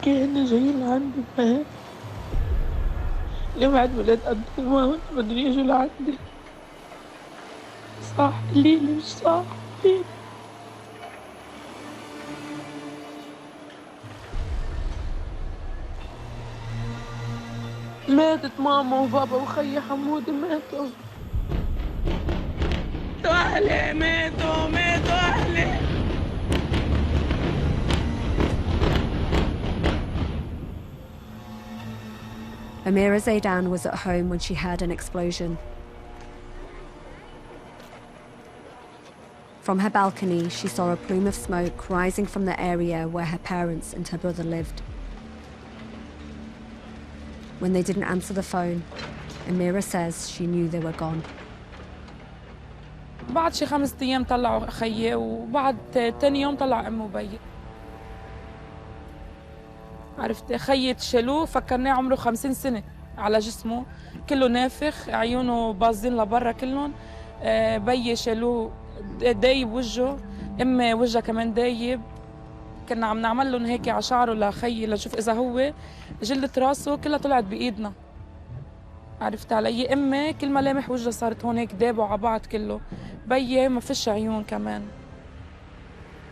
كان جاي لعندي فاهم ليه بعد ولاد قدومة وانت بدري يجوا لعندي صح ليلي مش صح ليلي ماتت ماما وبابا وخيي حمودي ماتوا أهلي ماتوا أهلي. Amira Zaidan was at home when she heard an explosion. From her balcony, she saw a plume of smoke rising from the area where her parents and her brother lived. When they didn't answer the phone, Amira says she knew they were gone. بعد شي 5 أيام طلعوا خيي وبعد تاني يوم طلع أمي وبيي. عرفت خيي شالوه فكرناه عمره 50 سنة على جسمه كله نافخ عيونه باظين لبرا كلهم. بيي شالوه دايب وجهه امي وجهها كمان دايب. كنا عم نعمل لهم هيك على شعره لخيي لنشوف اذا هو جلدة راسه كلها طلعت بايدنا. عرفت علي امي كل ملامح وجهها صارت هون هيك دابوا على بعض كله. بيي ما فيش عيون كمان.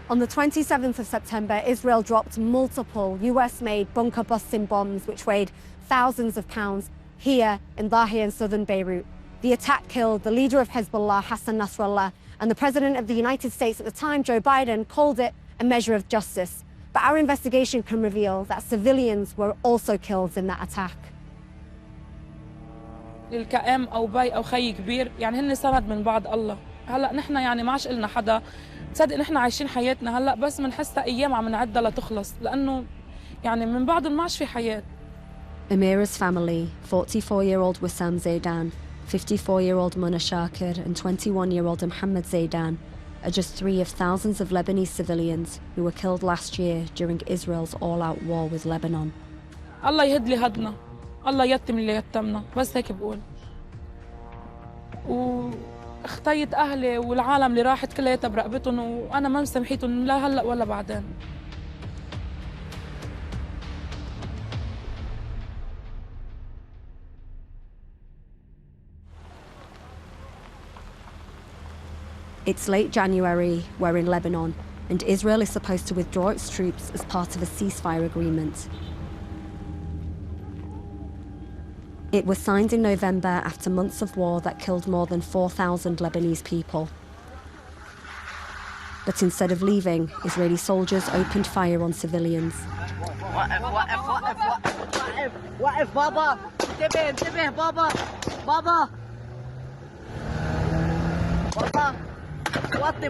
On the 27th of September, Israel dropped multiple US-made bunker-busting bombs which weighed thousands of pounds here in Dahiya in southern Beirut. The attack killed the leader of Hezbollah, Hassan Nasrallah, and the President of the United States at the time, Joe Biden, called it a measure of justice. But our investigation can reveal that civilians were also killed in that attack. الكأم أو بي أو خي كبير يعني هن سند من بعض الله. هلا نحن يعني ما عادش إلنا حدا تصدق نحن عايشين حياتنا هلا بس بنحسها أيام عم نعدها لتخلص لأنه يعني من بعضهم ما عادش في حياة. Amira's family, 44-year-old Wissam Zaidan, 54-year-old Mona Shakir and 21-year-old Mohammed Zaidan, are just 3 of thousands of Lebanese civilians who were killed last year during Israel's all-out war with Lebanon. الله يهد لي هدنا، الله يتم اللي يتمنا، بس هيك بقول. واختيت أهلي والعالم اللي راحت كلياتها برقبتهم وأنا ما مسامحيتهم لا هلأ ولا بعدين. It's late January, we're in Lebanon, and Israel is supposed to withdraw its troops as part of a ceasefire agreement. It was signed in November after months of war that killed more than 4,000 Lebanese people. But instead of leaving, Israeli soldiers opened fire on civilians. وطي بابا وطي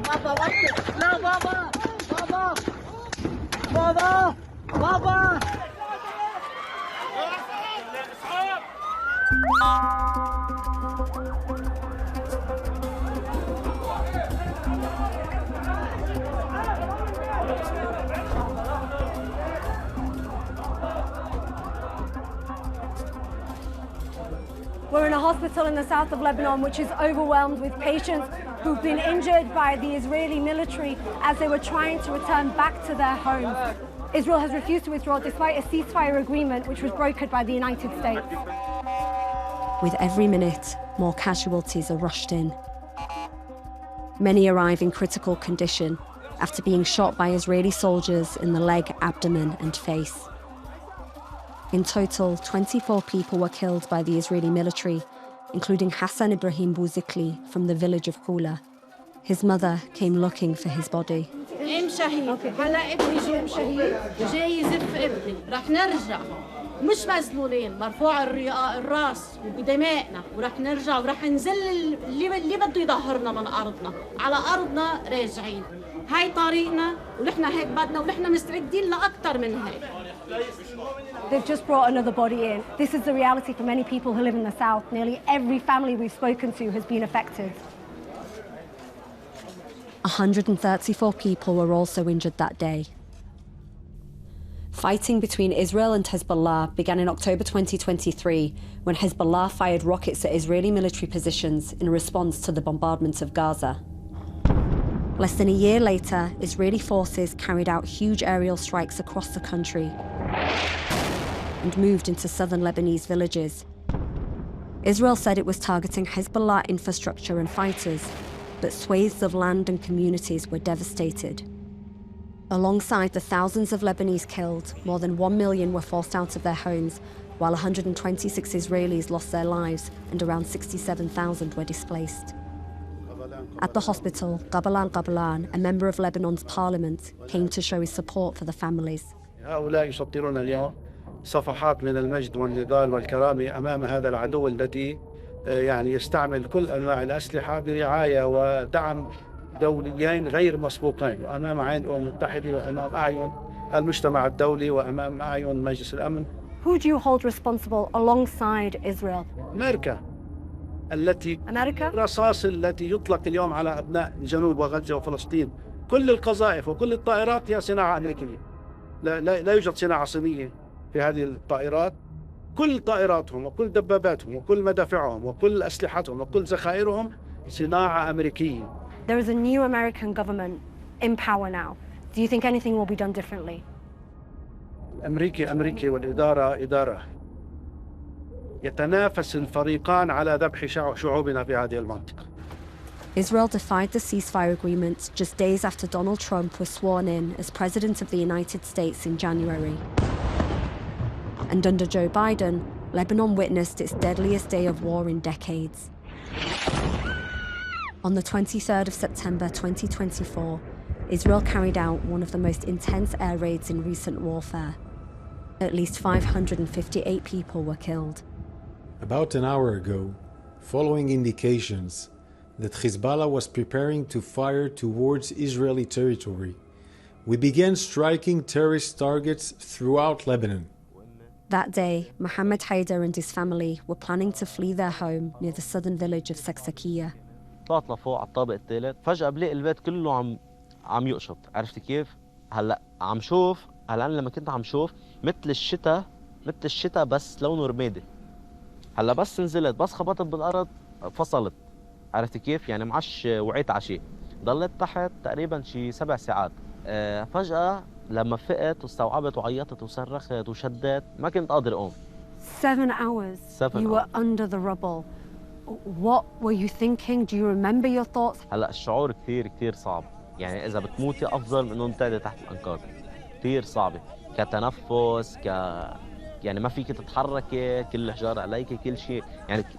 لا بابا بابا بابا بابا We're in a hospital in the south of Lebanon which is overwhelmed with patients who've been injured by the Israeli military as they were trying to return back to their homes. Israel has refused to withdraw despite a ceasefire agreement which was brokered by the United States. With every minute, more casualties are rushed in. Many arrive in critical condition after being shot by Israeli soldiers in the leg, abdomen and face. In total, 24 people were killed by the Israeli military, including Hassan Ibrahim Bouzikli from the village of Hula. His mother came looking for his body. مش مسلولين مرفوع الراس وبدمائنا ورح نرجع ورح ننزل اللي بده يظهرنا من أرضنا على أرضنا راجعين هاي طريقنا ونحن هيك بدنا ونحن مستعدين لأكثر من هيك. They've just brought another body in. This is the reality for many people who live in the south. Nearly every family we've spoken to has been affected. 134 people were also injured that day. Fighting between Israel and Hezbollah began in October 2023 when Hezbollah fired rockets at Israeli military positions in response to the bombardment of Gaza. Less than a year later, Israeli forces carried out huge aerial strikes across the country, and moved into southern Lebanese villages. Israel said it was targeting Hezbollah infrastructure and fighters, but swathes of land and communities were devastated. Alongside the thousands of Lebanese killed, more than 1 million were forced out of their homes, while 126 Israelis lost their lives and around 67,000 were displaced. At the hospital, Qablan, a member of Lebanon's parliament, came to show his support for the families. هؤلاء يسطرون اليوم صفحات من المجد والنضال والكرامة أمام هذا العدو الذي يعني يستعمل كل أنواع الأسلحة برعاية ودعم دوليين غير مسبوقين وأمام عين الأمم المتحدة وأمام أعين المجتمع الدولي وأمام أعين مجلس الأمن. Who do you hold responsible alongside Israel? أمريكا التي الرصاص التي يطلق اليوم على أبناء جنوب وغزة وفلسطين، كل القذائف وكل الطائرات هي صناعة أمريكية. لا يوجد صناعة صينية في هذه الطائرات. كل طائراتهم وكل دباباتهم وكل مدافعهم وكل أسلحتهم وكل ذخائرهم صناعة أمريكية. There is a new American government in power now. Do you think anything will be done differently? أمريكي والإدارة إدارة. يتنافس الفريقان على ذبح شعوبنا في هذه المنطقة. Israel defied the ceasefire agreement just days after Donald Trump was sworn in as President of the United States in January. And under Joe Biden, Lebanon witnessed its deadliest day of war in decades. On the 23rd of September 2024, Israel carried out one of the most intense air raids in recent warfare. At least 558 people were killed. About an hour ago, following indications that Hezbollah was preparing to fire towards Israeli territory, we began striking terrorist targets throughout Lebanon. That day, Mohammed Haider and his family were planning to flee their home near the southern village of Saksakiya. طلعت لفوق على الطابق الثالث، فجأة بلاقي البيت كله عم يقشط، عرفت كيف؟ هلا عم شوف، هلا أنا لما كنت عم شوف مثل الشتاء بس لونه رمادي. هلا بس نزلت، بس خبطت بالأرض فصلت، عرفت كيف؟ يعني معش وعيت على شيء. ضليت تحت تقريبا شي 7 ساعات. فجأة لما فقت واستوعبت وعيطت وصرخت وشدت ما كنت قادر أقوم. 7 hours. 7 You were under the rubble. What were you thinking? Do you remember your thoughts? هلا الشعور كثير صعب، يعني إذا بتموتي أفضل من إنه تقعدي تحت الأنقاض. كثير صعبة، كتنفس، يعني ما فيك تتحركي، كل الحجار عليك، كل شيء،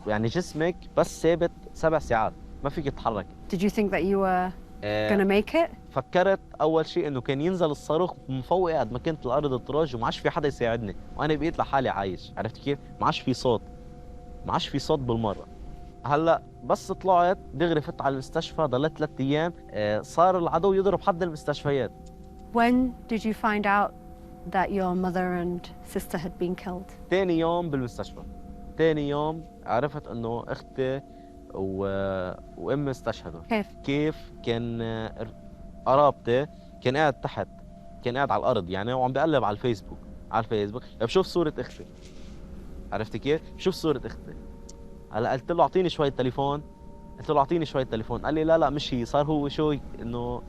يعني جسمك بس ثابت 7 ساعات، ما فيك تتحركي. Did you think that you were gonna make it? فكرت أول شيء إنه كان ينزل الصاروخ من فوقي قد ما كنت الأرض تراج وما عادش في حدا يساعدني، وأنا بقيت لحالي عايش، عرفت كيف؟ ما عادش في صوت بالمرة. هلا بس طلعت دغري فت على المستشفى، ضليت 3 أيام، صار العدو يضرب حد المستشفيات. When did you find out that your mother and sister had been killed? تاني يوم بالمستشفى، تاني يوم عرفت إنه أختي وأمي استشهدوا. كيف؟ كان قرابتي كان قاعد تحت، كان قاعد على الأرض يعني وعم بقلب على الفيسبوك بشوف صورة أختي، عرفت كيف؟ بشوف صورة أختي. هلا قلت له أعطيني شوية تليفون، قال لي لا مش هي، صار هو شو إنه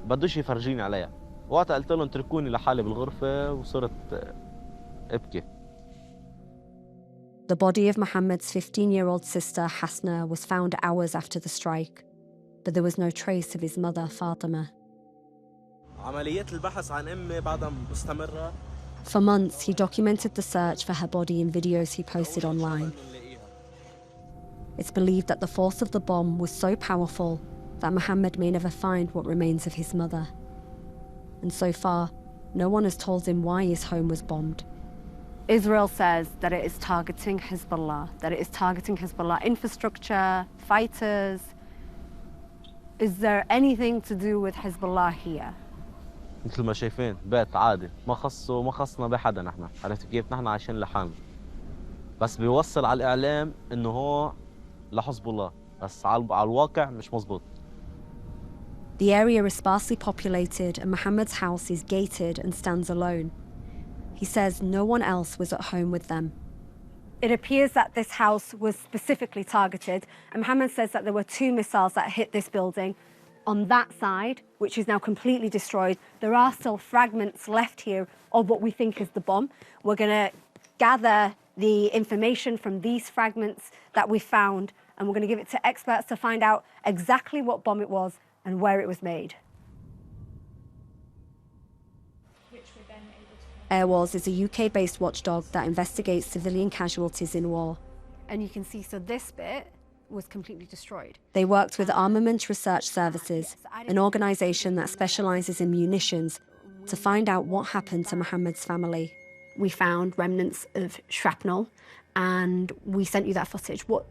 بدوش يفرجيني عليها. وقتها قلت لهم اتركوني لحالي بالغرفة وصرت أبكي. The body of Mohammed's 15-year-old sister Hasna was found hours after the strike, but there was no trace of his mother Fatima. عمليات البحث عن أمي بعدها مستمرة. For months, he documented the search for her body in videos he posted online. It's believed that the force of the bomb was so powerful that Mohammed may never find what remains of his mother. And so far, no one has told him why his home was bombed. Israel says that it is targeting Hezbollah infrastructure, fighters. Is there anything to do with Hezbollah here? مثل ما شايفين بيت عادي، ما خصنا بحدا، نحن عرفت كيف؟ نحن عايشين لحالنا، بس بيوصل على الإعلام إنه هو لحزب الله، بس على الواقع مش مزبوط. The area is sparsely populated and Mohammed's house is gated and stands alone. He says no one else was at home with them. It appears that this house was specifically targeted, and Mohammed says that there were 2 missiles that hit this building. On that side, which is now completely destroyed, there are still fragments left here of what we think is the bomb. We're going to gather the information from these fragments that we found, and we're going to give it to experts to find out exactly what bomb it was and where it was made. Airwars is a UK-based watchdog that investigates civilian casualties in war. And you can see, so this bit was completely destroyed. They worked with Armament Research Services, an organisation that specialises in munitions, to find out what happened to Mohammed's family. We found remnants of shrapnel, and we sent you that footage. What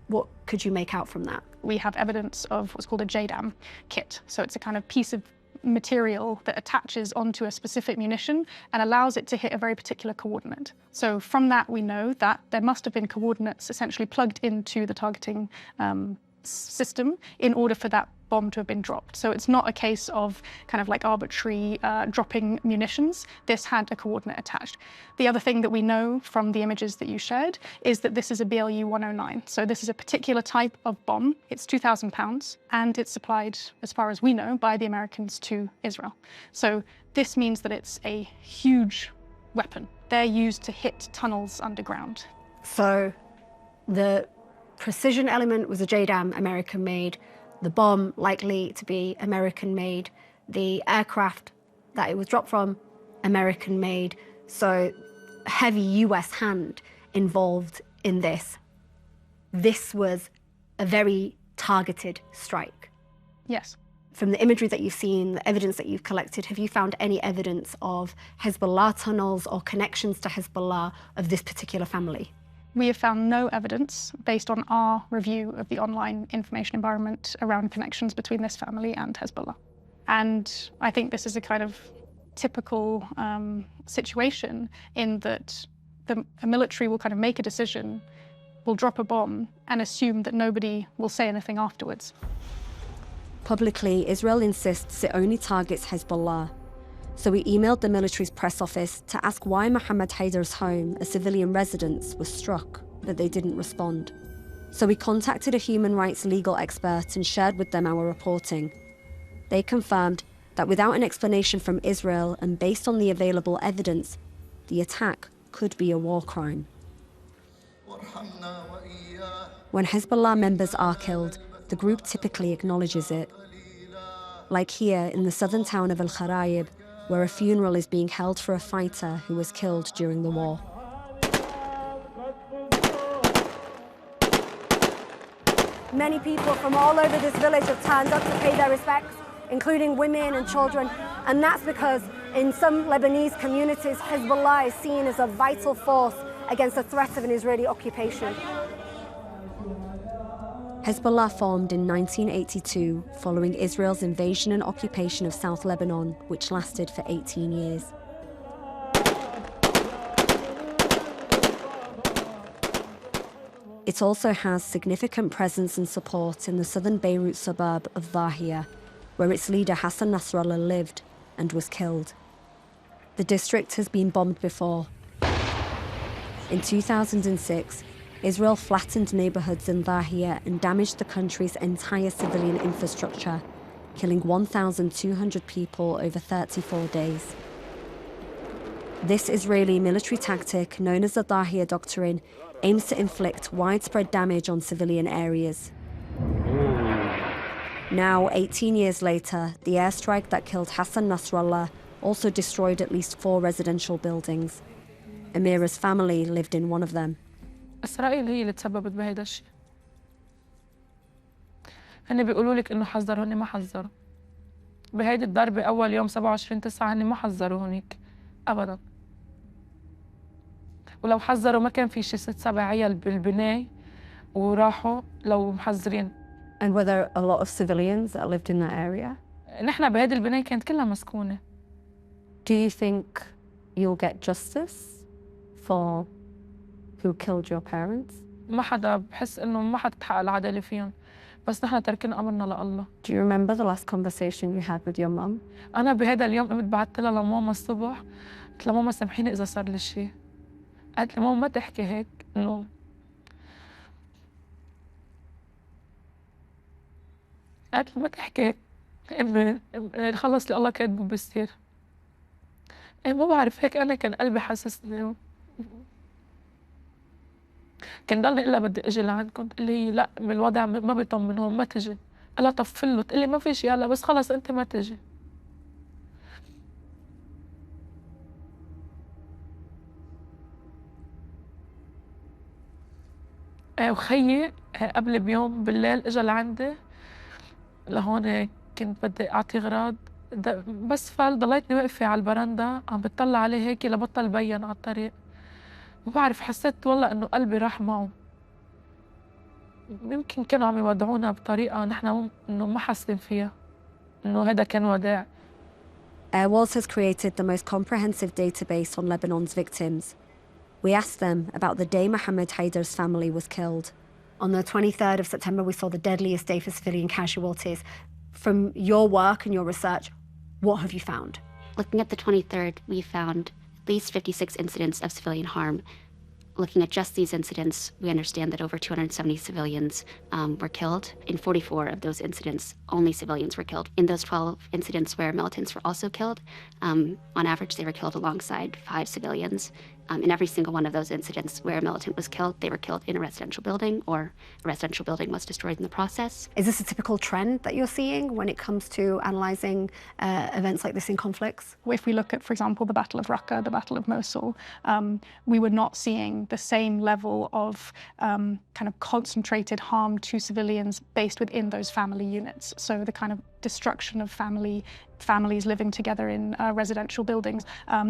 could you make out from that? We have evidence of what's called a JDAM kit. So it's a kind of piece of material that attaches onto a specific munition and allows it to hit a very particular coordinate. So from that, we know that there must have been coordinates essentially plugged into the targeting system in order for that bomb to have been dropped. So it's not a case of kind of like arbitrary dropping munitions. This had a coordinate attached. The other thing that we know from the images that you shared is that this is a BLU 109. So this is a particular type of bomb. It's 2,000 pounds, and it's supplied, as far as we know, by the Americans to Israel. So this means that it's a huge weapon. They're used to hit tunnels underground. So the precision element was a JDAM, American-made. The bomb likely to be American-made. The aircraft that it was dropped from, American-made. So heavy US hand involved in this. This was a very targeted strike. Yes. From the imagery that you've seen, the evidence that you've collected, have you found any evidence of Hezbollah tunnels or connections to Hezbollah of this particular family? We have found no evidence, based on our review of the online information environment, around connections between this family and Hezbollah. And I think this is a kind of typical situation in that a military will kind of make a decision, will drop a bomb, and assume that nobody will say anything afterwards. Publicly, Israel insists it only targets Hezbollah. So we emailed the military's press office to ask why Mohammed Haidar's home, a civilian residence, was struck, but they didn't respond. So we contacted a human rights legal expert and shared with them our reporting. They confirmed that without an explanation from Israel and based on the available evidence, the attack could be a war crime. When Hezbollah members are killed, the group typically acknowledges it. Like here in the southern town of Al-Kharaib, where a funeral is being held for a fighter who was killed during the war. Many people from all over this village have turned up to pay their respects, including women and children, and that's because in some Lebanese communities, Hezbollah is seen as a vital force against the threat of an Israeli occupation. Hezbollah formed in 1982 following Israel's invasion and occupation of South Lebanon, which lasted for 18 years. It also has significant presence and support in the southern Beirut suburb of Dhahia, where its leader Hassan Nasrallah lived and was killed. The district has been bombed before. In 2006, Israel flattened neighbourhoods in Dhahia and damaged the country's entire civilian infrastructure, killing 1,200 people over 34 days. This Israeli military tactic, known as the Dhahia Doctrine, aims to inflict widespread damage on civilian areas. Now, 18 years later, the airstrike that killed Hassan Nasrallah also destroyed at least 4 residential buildings. Amira's family lived in one of them. إسرائيل هي اللي تسببت بهيدا الشيء. هن بيقولوا لك إنه حذروا، هن ما حذروا. بهيدي الضربة أول يوم 27/9 هن ما حذروا هونيك أبداً. ولو حذروا ما كان في شي 6-7 عيال بالبناية وراحوا لو محذرين. And were there a lot of civilians that lived in that area? نحن بهيدي البناية كانت كلها مسكونة. Do you think you'll get justice for who killed your parents? ما حدا بحس إنه ما حدا تحقق العدالة فيهم، بس نحن تركنا أمرنا لله. Do you remember the last conversation you had with your mum? أنا بهذا اليوم قمت بعثت لها لماما الصبح، قلت لها ماما سامحيني إذا صار لي شيء. قالت لي ماما ما تحكي هيك، إنه قالت لي ما تحكي هيك، إمي خلص اللي الله كاتبه بيصير. ما بعرف هيك أنا كان قلبي حسسني كان ضلني إلا بدي أجي لعندكم، تقول لي لأ من الوضع ما بيطمن هون ما تجي. قال لها طفله، تقول لي ما فيش يلا بس خلص أنت ما تجي. وخيي قبل بيوم بالليل اجى لعندي لهون، كنت بدي اعطي اغراض بس ضليتني واقفه على البرندة عم بتطلع عليه هيك لبطل بين على الطريق. ما بعرف حسيت والله انه قلبي راح معه. يمكن كانوا عم يودعونا بطريقه نحن انه ما حاسين فيها انه هذا كان وداع. Airwalls has created the most comprehensive database on Lebanon's victims. We asked them about the day Mohammed Haidar's family was killed. On the 23rd of September, we saw the deadliest day for civilian casualties. From your work and your research, what have you found? Looking at the 23rd, we found at least 56 incidents of civilian harm. Looking at just these incidents, we understand that over 270 civilians were killed. In 44 of those incidents, only civilians were killed. In those 12 incidents where militants were also killed, on average, they were killed alongside 5 civilians. In every single one of those incidents where a militant was killed, they were killed in a residential building or a residential building was destroyed in the process. Is this a typical trend that you're seeing when it comes to analysing events like this in conflicts? If we look at, for example, the Battle of Raqqa, the Battle of Mosul, we were not seeing the same level of kind of concentrated harm to civilians based within those family units. So the kind of destruction of families living together in residential buildings,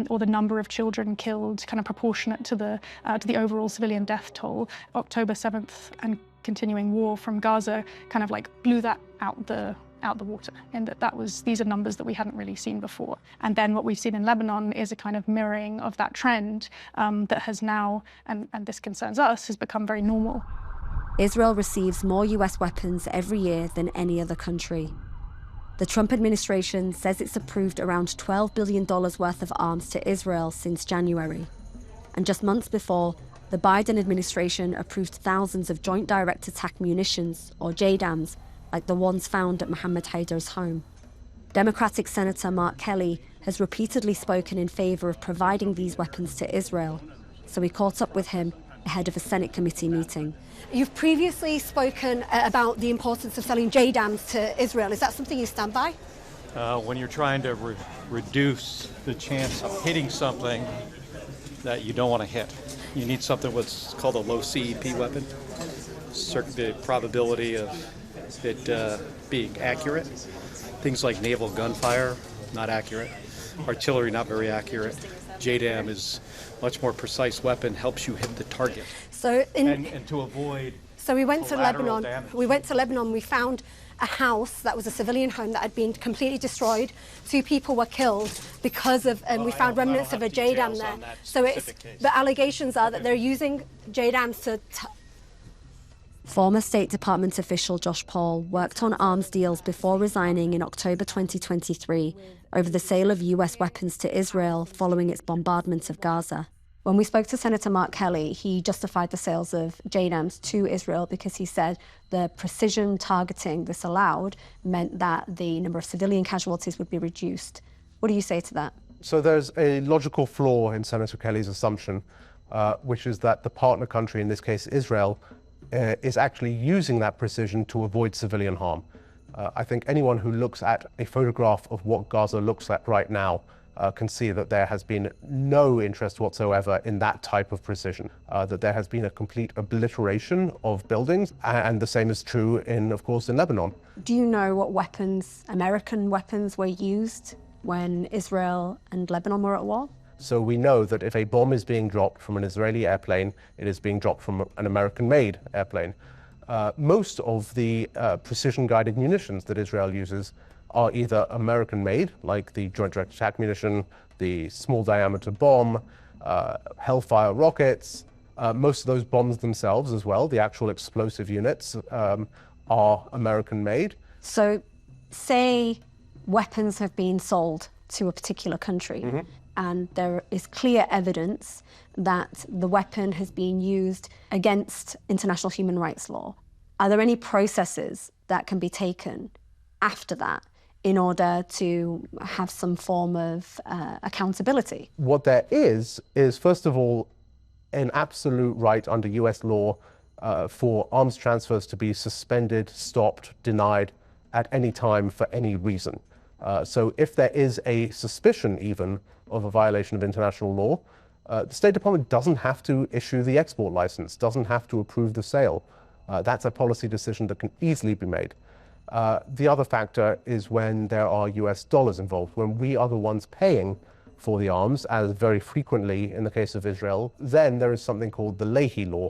or the number of children killed, kind of proportionate to the overall civilian death toll. October 7th and continuing war from Gaza kind of like blew that out the water, and these are numbers that we hadn't really seen before. And then what we've seen in Lebanon is a kind of mirroring of that trend that has now, and this concerns us, has become very normal. Israel receives more US weapons every year than any other country. The Trump administration says it's approved around $12 billion worth of arms to Israel since January. And just months before, the Biden administration approved thousands of Joint Direct Attack munitions, or JDAMs, like the ones found at Mohammed Haidar's home. Democratic Senator Mark Kelly has repeatedly spoken in favor of providing these weapons to Israel, so we caught up with him ahead of a Senate committee meeting. You've previously spoken about the importance of selling JDAMs to Israel. Is that something you stand by? When you're trying to reduce the chance of hitting something that you don't want to hit, you need something what's called a low CEP weapon. The probability of it being accurate. Things like naval gunfire, not accurate. Artillery, not very accurate. JDAM is much more precise weapon, helps you hit the target. And to avoid. So we went to Lebanon. Damage. We went to Lebanon. We found a house that was a civilian home that had been completely destroyed. 2 people were killed because of, and we found remnants of a JDAM there. So the allegations are that they're using JDAMs to. Former State Department official Josh Paul worked on arms deals before resigning in October 2023 over the sale of US weapons to Israel following its bombardment of Gaza. When we spoke to Senator Mark Kelly, he justified the sales of JDAMs to Israel because he said the precision targeting this allowed meant that the number of civilian casualties would be reduced. What do you say to that? So there's a logical flaw in Senator Kelly's assumption, which is that the partner country, in this case Israel, is actually using that precision to avoid civilian harm. I think anyone who looks at a photograph of what Gaza looks like right now can see that there has been no interest whatsoever in that type of precision, that there has been a complete obliteration of buildings, and the same is true of course, in Lebanon. Do you know what weapons, American weapons, were used when Israel and Lebanon were at war? So we know that if a bomb is being dropped from an Israeli airplane, it is being dropped from an American-made airplane. Most of the precision-guided munitions that Israel uses are either American-made, like the Joint Direct Attack munition, the small-diameter bomb, Hellfire rockets. Most of those bombs themselves as well, the actual explosive units, are American-made. So say weapons have been sold to a particular country, and there is clear evidence that the weapon has been used against international human rights law. Are there any processes that can be taken after that in order to have some form of accountability? What there is first of all, an absolute right under US law for arms transfers to be suspended, stopped, denied at any time for any reason. So if there is a suspicion even of a violation of international law, the State Department doesn't have to issue the export license, doesn't have to approve the sale. That's a policy decision that can easily be made. The other factor is when there are US dollars involved, when we are the ones paying for the arms, as very frequently in the case of Israel, then there is something called the Leahy law,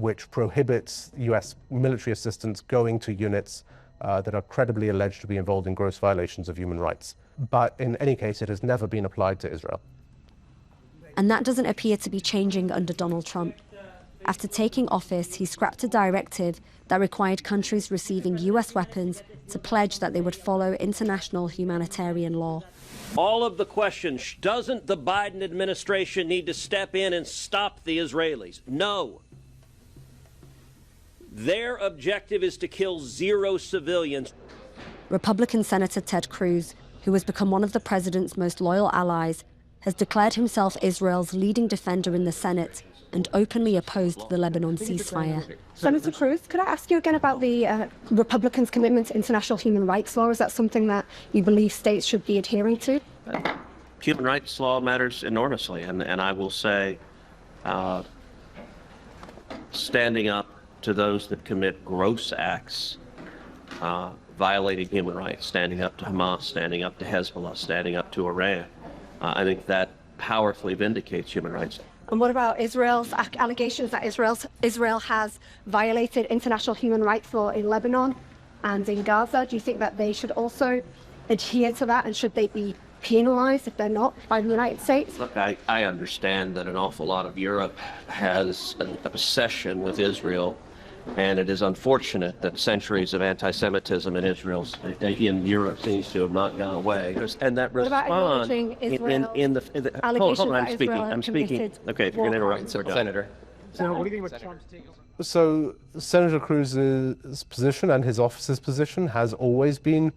which prohibits US military assistance going to units that are credibly alleged to be involved in gross violations of human rights. But in any case, it has never been applied to Israel. And that doesn't appear to be changing under Donald Trump. After taking office, he scrapped a directive that required countries receiving US weapons to pledge that they would follow international humanitarian law. All of the questions, doesn't the Biden administration need to step in and stop the Israelis? No. Their objective is to kill 0 civilians. Republican Senator Ted Cruz, who has become one of the president's most loyal allies, has declared himself Israel's leading defender in the Senate and openly opposed the Lebanon ceasefire. Senator Cruz, could I ask you again about the Republicans' commitment to international human rights law? Is that something that you believe states should be adhering to? Human rights law matters enormously, and I will say standing up to those that commit gross acts violating human rights, standing up to Hamas, standing up to Hezbollah, standing up to Iran, I think that powerfully vindicates human rights. And what about Israel's allegations that Israel has violated international human rights law in Lebanon and in Gaza? Do you think that they should also adhere to that, and should they be penalized if they're not by the United States? Look, I understand that an awful lot of Europe has an obsession with Israel, and it is unfortunate that centuries of anti-Semitism in Europe seems to have not gone away. And that response in the hold on, I'm speaking. Okay, if you're going to interrupt, Senator. So what do you think about Trump's take? So Senator Cruz's position and his office's position has always been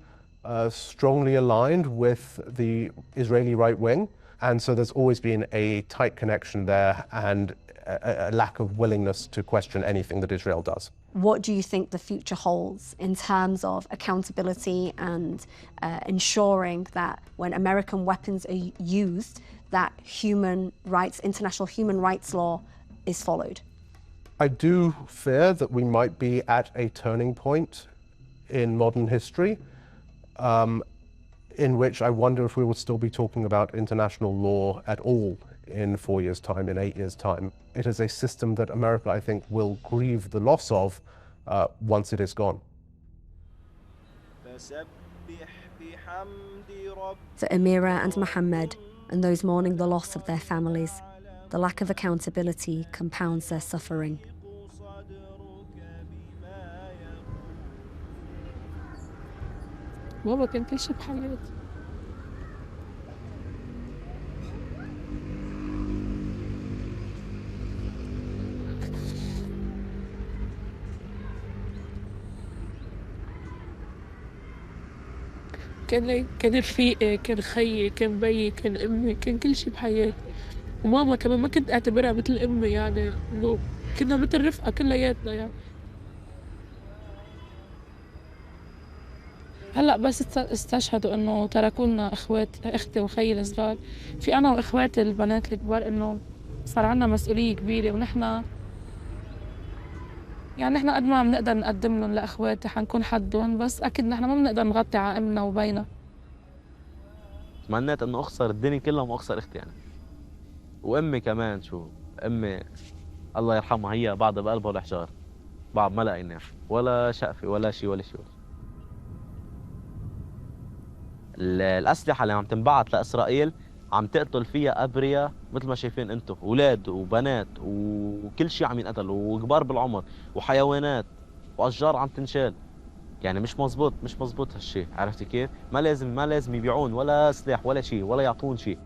strongly aligned with the Israeli right wing, and so there's always been a tight connection there and a lack of willingness to question anything that Israel does. What do you think the future holds in terms of accountability and ensuring that when American weapons are used, that human rights, international human rights law is followed? I do fear that we might be at a turning point in modern history, in which I wonder if we will still be talking about international law at all in 4 years' time, in 8 years' time. It is a system that America, I think, will grieve the loss of once it is gone. For Amira and Mohammed and those mourning the loss of their families, the lack of accountability compounds their suffering. بابا كان كل شيء بحياتي. كان رفيقي، كان خيي، كان بيي، كان امي، كان كل شيء بحياتي. وماما كمان ما كنت اعتبرها مثل امي، يعني انه كنا مثل رفقه كلياتنا يعني. هلا بس استشهدوا انه تركوا لنا اختي وخيي الصغار. في انا واخواتي البنات الكبار انه صار عندنا مسؤوليه كبيره، ونحن يعني نحن قد ما بنقدر نقدم لهم لاخواتي حنكون حدهم، بس اكيد نحن ما بنقدر نغطي على امنا وبينا. تمنيت انه اخسر الدنيا كلها وما اخسر اختي يعني. وامي كمان، شو امي الله يرحمها، هي بعضها بقلبها والحجار، بعض ما لقيناها ولا شقفه ولا شيء ولا شيء. الاسلحه اللي عم تنبعت لاسرائيل عم تقتل فيها ابرياء مثل ما شايفين انتم، اولاد وبنات وكل شيء عم ينقتل، وكبار بالعمر وحيوانات واشجار عم تنشال. يعني مش مزبوط هالشيء، عرفتي كيف؟ ما لازم يبيعون ولا سلاح ولا شيء ولا يعطون شيء.